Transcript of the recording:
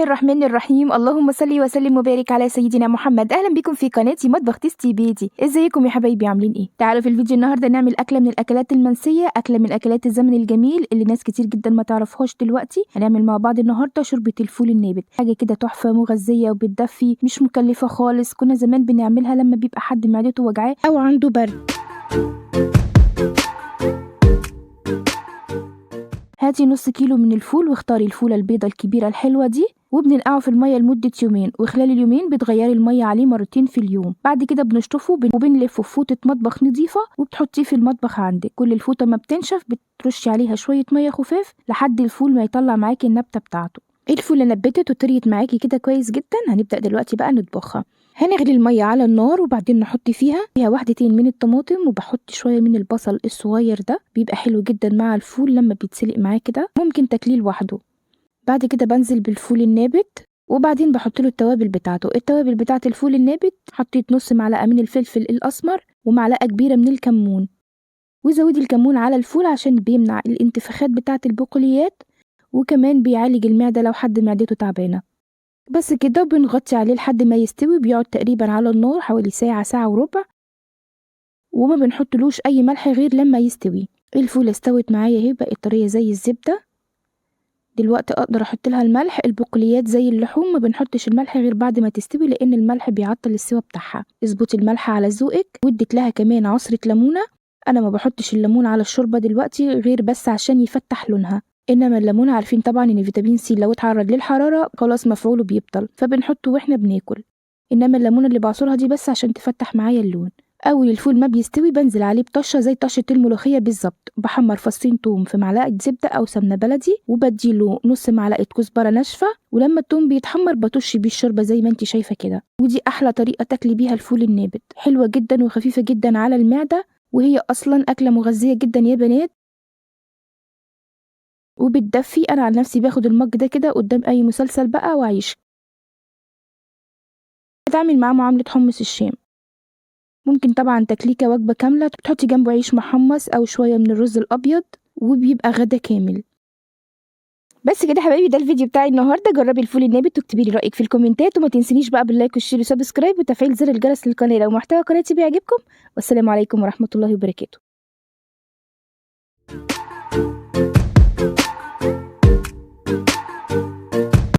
الله الرحمن الرحيم. اللهم صل وسلم وبارك على سيدنا محمد. اهلا بكم في قناتي مطبخ تيستي بيتي. ازيكم يا حبايبي، عاملين ايه؟ تعالوا في الفيديو النهارده نعمل اكله من الاكلات المنسيه، اكله من اكلات الزمن الجميل اللي ناس كتير جدا ما تعرفهاش دلوقتي. هنعمل مع بعض النهارده شوربه الفول النابت، حاجه كده تحفه مغذيه وبتدفي، مش مكلفه خالص. كنا زمان بنعملها لما بيبقى حد معدته وجعاه او عنده برد. هاتي نص كيلو من الفول واختاري الفولة البيضة الكبيرة الحلوة دي، وبننقعه في المية لمدة يومين، وخلال اليومين بتغيري المية عليه مرتين في اليوم. بعد كده بنشطفه وبنلفه في فوطة مطبخ نظيفة وبتحطيه في المطبخ عندك. كل الفوطة ما بتنشف بترشي عليها شوية مية خفاف لحد الفول ما يطلع معاكي النبتة بتاعته. الفولة نبتت وطريت معاكي كده كويس جدا. هنبدأ دلوقتي بقى نطبخها. هنغلي المية على النار وبعدين نحط فيها واحدتين من الطماطم، وبحط شوية من البصل الصغير ده، بيبقى حلو جدا مع الفول لما بيتسلق معاه كده، ممكن تاكليه لوحده. بعد كده بنزل بالفول النابت وبعدين بحط له التوابل بتاعته. التوابل بتاعه الفول النابت حطيت نص معلقة من الفلفل الأسمر ومعلقة كبيرة من الكمون، وزودي الكمون على الفول عشان بيمنع الانتفاخات بتاعه البقوليات، وكمان بيعالج المعدة لو حد معدته تعبانة. بس كده بنغطي عليه لحد ما يستوي. بيقعد تقريبا على النار حوالي ساعة، ساعة وربع، وما بنحطلوش اي ملح غير لما يستوي. الفول استوت معايا اهي، بقت طرية زي الزبدة. دلوقتي اقدر احط لها الملح. البقوليات زي اللحوم ما بنحطش الملح غير بعد ما تستوي، لان الملح بيعطل السوا بتاعها. اظبطي الملح على ذوقك. واديت لها كمان عصرة ليمونة. انا ما بحطش الليمون على الشوربة دلوقتي غير بس عشان يفتح لونها، انما الليمون عارفين طبعا ان فيتامين سي لو اتعرض للحرارة خلاص مفعوله بيبطل، فبنحطه واحنا بناكل. انما الليمونه اللي بعصرها دي بس عشان تفتح معايا اللون. اول الفول ما بيستوي بنزل عليه بطشه زي طشه الملوخيه بالظبط. بحمر فصين توم في معلقه زبده او سمنه بلدي، وبديله نص معلقه كزبره ناشفه، ولما التوم بيتحمر بطش بيه الشوربه زي ما انت شايفه كده. ودي احلى طريقه تاكلي بيها الفول النابت، حلوه جدا وخفيفه جدا على المعده، وهي اصلا اكله مغذيه جدا يا بنات وبتدفي. انا عن نفسي باخد المج ده كده قدام اي مسلسل بقى وعيش. بتعمل معاه معامله حمص الشام. ممكن طبعا تكليكة وجبة كاملة بتحطي جنبه عيش محمص أو شوية من الرز الأبيض، وبيبقى غدا كامل. بس كده حبايبي، ده الفيديو بتاعي النهارده. جربي الفول النابت واكتبي لي رأيك في الكومنتات، وما تنسينيش بقى باللايك والشير وسبسكرايب وتفعيل زر الجرس للقناة لو محتوى قناتي بيعجبكم. والسلام عليكم ورحمة الله وبركاته.